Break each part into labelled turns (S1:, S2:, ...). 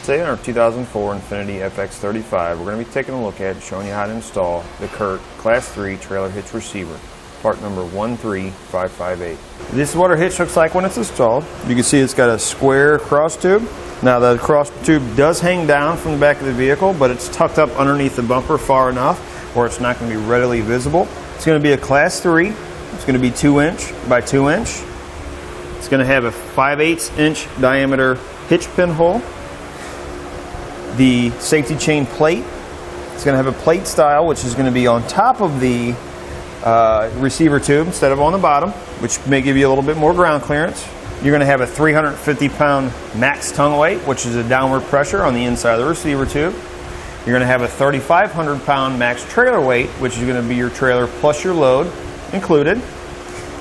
S1: Today on our 2004 Infiniti FX35, we're going to be taking a look at showing you how to install the CURT Class 3 Trailer Hitch Receiver, part number 13558. This is what our hitch looks like when it's installed. You can see it's got a square cross tube. Now the cross tube does hang down from the back of the vehicle, but it's tucked up underneath the bumper far enough where it's not going to be readily visible. It's going to be a Class 3. It's going to be 2" by 2". It's going to have a 5/8 inch diameter hitch pinhole. The safety chain plate, it's going to have a plate style, which is going to be on top of the receiver tube instead of on the bottom, which may give you a little bit more ground clearance. You're going to have a 350-pound max tongue weight, which is a downward pressure on the inside of the receiver tube. You're going to have a 3,500-pound max trailer weight, which is going to be your trailer plus your load included.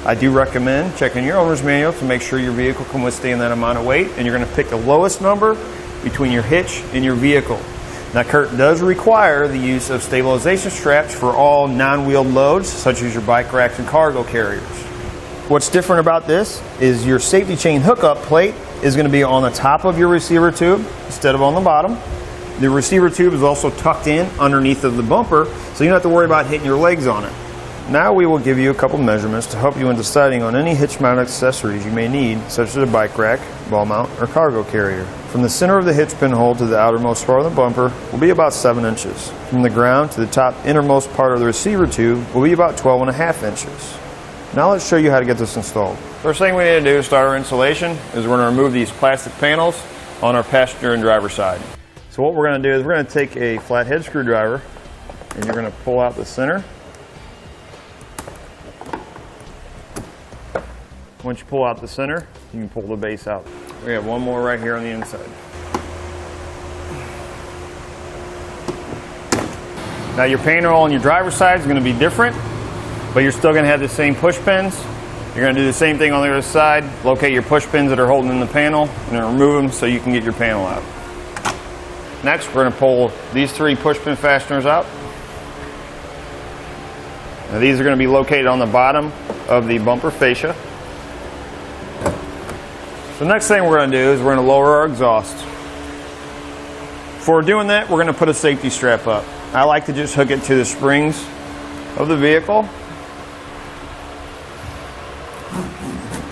S1: I do recommend checking your owner's manual to make sure your vehicle can withstand that amount of weight, and you're going to pick the lowest number between your hitch and your vehicle. Now, CURT does require the use of stabilization straps for all non-wheeled loads, such as your bike racks and cargo carriers. What's different about this is your safety chain hookup plate is going to be on the top of your receiver tube instead of on the bottom. The receiver tube is also tucked in underneath of the bumper, so you don't have to worry about hitting your legs on it. Now we will give you a couple measurements to help you in deciding on any hitch mount accessories you may need, such as a bike rack, ball mount, or cargo carrier. From the center of the hitch pinhole to the outermost part of the bumper will be about 7 inches. From the ground to the top innermost part of the receiver tube will be about 12.5 inches. Now let's show you how to get this installed. First thing we need to do to start our installation is we're going to remove these plastic panels on our passenger and driver side. So what we're going to do is we're going to take a flathead screwdriver and you're going to pull out the center. Once you pull out the center, you can pull the base out. We have one more right here on the inside. Now your panel on your driver's side is going to be different, but you're still going to have the same push pins. You're going to do the same thing on the other side. Locate your push pins that are holding in the panel and then remove them so you can get your panel out. Next, we're going to pull these 3 push pin fasteners out. Now these are going to be located on the bottom of the bumper fascia. The next thing we're going to do is we're going to lower our exhaust. Before doing that, we're going to put a safety strap up. I like to just hook it to the springs of the vehicle.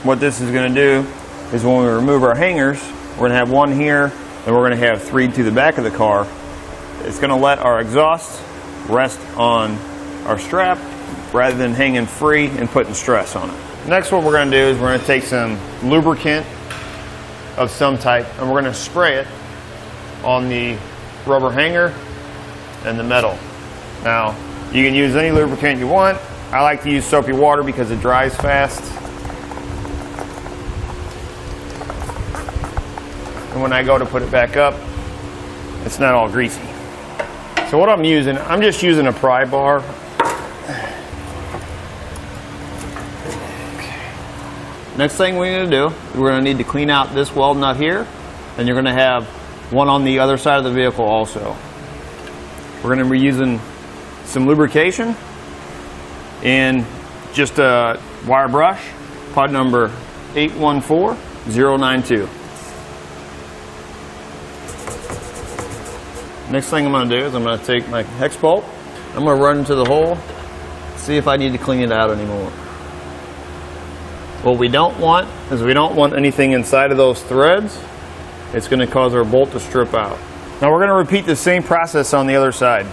S1: What this is going to do is when we remove our hangers, we're going to have one here and we're going to have 3 to the back of the car. It's going to let our exhaust rest on our strap rather than hanging free and putting stress on it. Next, what we're going to do is we're going to take some lubricant of some type and we're going to spray it on the rubber hanger and the metal. Now, you can use any lubricant you want. I like to use soapy water because it dries fast. And when I go to put it back up, it's not all greasy. So what I'm just using a pry bar. Next thing we need to do, we're going to need to clean out this weld nut here, and you're going to have one on the other side of the vehicle also. We're going to be using some lubrication and just a wire brush, pod number 814092. Next thing I'm going to do is I'm going to take my hex bolt, I'm going to run into the hole, see if I need to clean it out anymore. What we don't want is we don't want anything inside of those threads. It's going to cause our bolt to strip out. Now we're going to repeat the same process on the other side.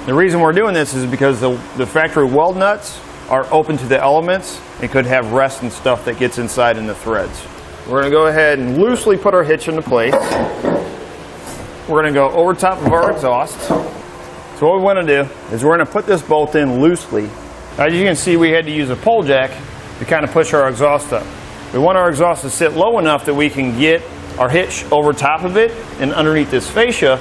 S1: The reason we're doing this is because the factory weld nuts are open to the elements and could have rust and stuff that gets inside in the threads. We're going to go ahead and loosely put our hitch into place. We're going to go over top of our exhaust. So what we want to do is we're going to put this bolt in loosely. As you can see, we had to use a pole jack to kind of push our exhaust up. We want our exhaust to sit low enough that we can get our hitch over top of it and underneath this fascia.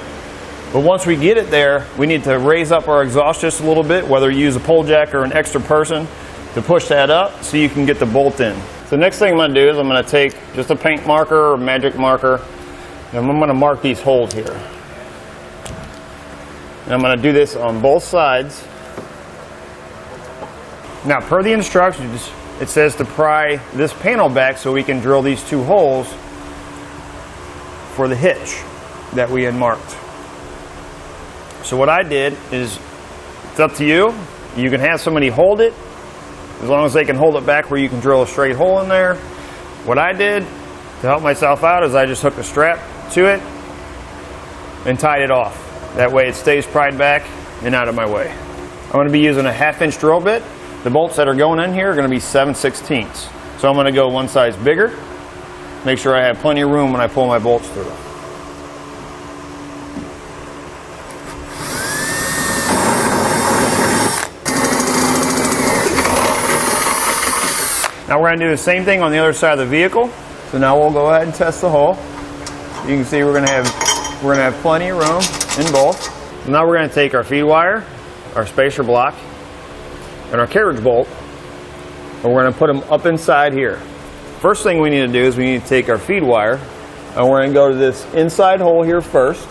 S1: But once we get it there, we need to raise up our exhaust just a little bit, whether you use a pole jack or an extra person to push that up so you can get the bolt in. So next thing I'm going to do is I'm going to take just a paint marker or magic marker and I'm going to mark these holes here. And I'm going to do this on both sides. Now, per the instructions, it says to pry this panel back so we can drill these 2 holes for the hitch. that we had marked. So what I did is, it's up to you. You can have somebody hold it, as long as they can hold it back where you can drill a straight hole in there. What I did to help myself out is I just hooked a strap to it and tied it off. That way it stays pried back and out of my way. I'm going to be using a 1/2 inch drill bit. The bolts that are going in here are going to be 7/16. So I'm going to go one size bigger. Make sure I have plenty of room when I pull my bolts through. Now we're going to do the same thing on the other side of the vehicle. So now we'll go ahead and test the hole. You can see we're going to have plenty of room in both. Now we're going to take our feed wire, our spacer block, and our carriage bolt, and we're going to put them up inside here. First thing we need to do is we need to take our feed wire, and we're going to go to this inside hole here first.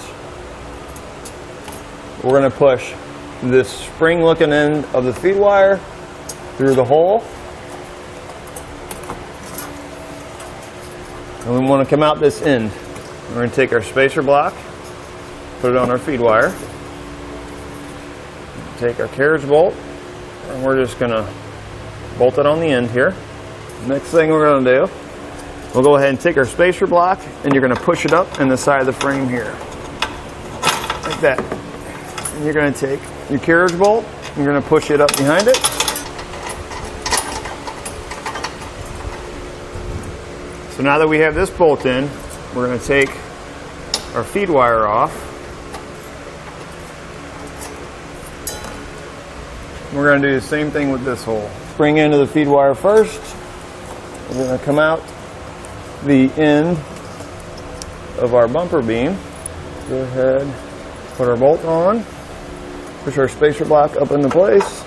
S1: We're going to push this spring-looking end of the feed wire through the hole. And we want to come out this end. We're going to take our spacer block, put it on our feed wire, take our carriage bolt, and we're just going to bolt it on the end here. Next thing we're going to do, we'll go ahead and take our spacer block, and you're going to push it up in the side of the frame here, like that. And you're going to take your carriage bolt, and you're going to push it up behind it. So now that we have this bolt in, we're going to take our feed wire off. We're going to do the same thing with this hole. Spring into the feed wire first. We're going to come out the end of our bumper beam. Go ahead, put our bolt on, push our spacer block up into place,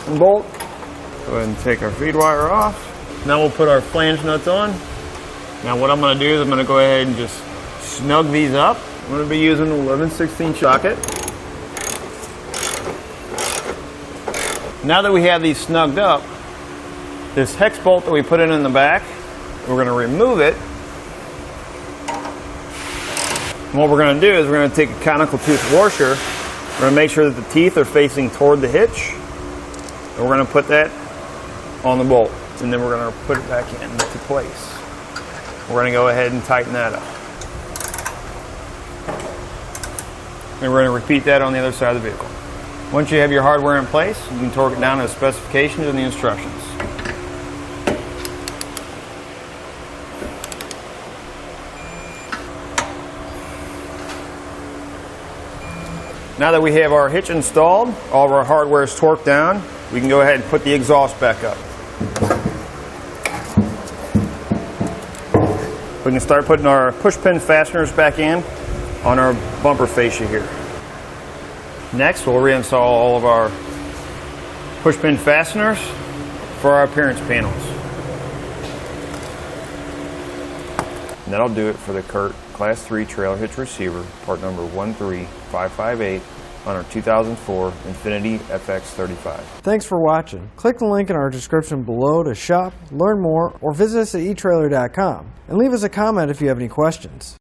S1: and bolt. Go ahead and take our feed wire off. Now we'll put our flange nuts on. Now what I'm going to do is I'm going to go ahead and just snug these up. I'm going to be using an 11/16 socket. Now that we have these snugged up, this hex bolt that we put in the back, we're going to remove it. And what we're going to do is we're going to take a conical tooth washer. We're going to make sure that the teeth are facing toward the hitch. And we're going to put that on the bolt, and then we're going to put it back into place. We're going to go ahead and tighten that up. And we're going to repeat that on the other side of the vehicle. Once you have your hardware in place, you can torque it down to the specifications and the instructions. Now that we have our hitch installed, all of our hardware is torqued down, we can go ahead and put the exhaust back up. We can start putting our pushpin fasteners back in on our bumper fascia here. Next, we'll reinstall all of our pushpin fasteners for our appearance panels. And that'll do it for the CURT Class 3 Trailer Hitch Receiver, part number 13558 on our 2004 Infiniti FX35.
S2: Thanks for watching. Click the link in our description below to shop, learn more, or visit us at Etrailer.com and leave us a comment if you have any questions.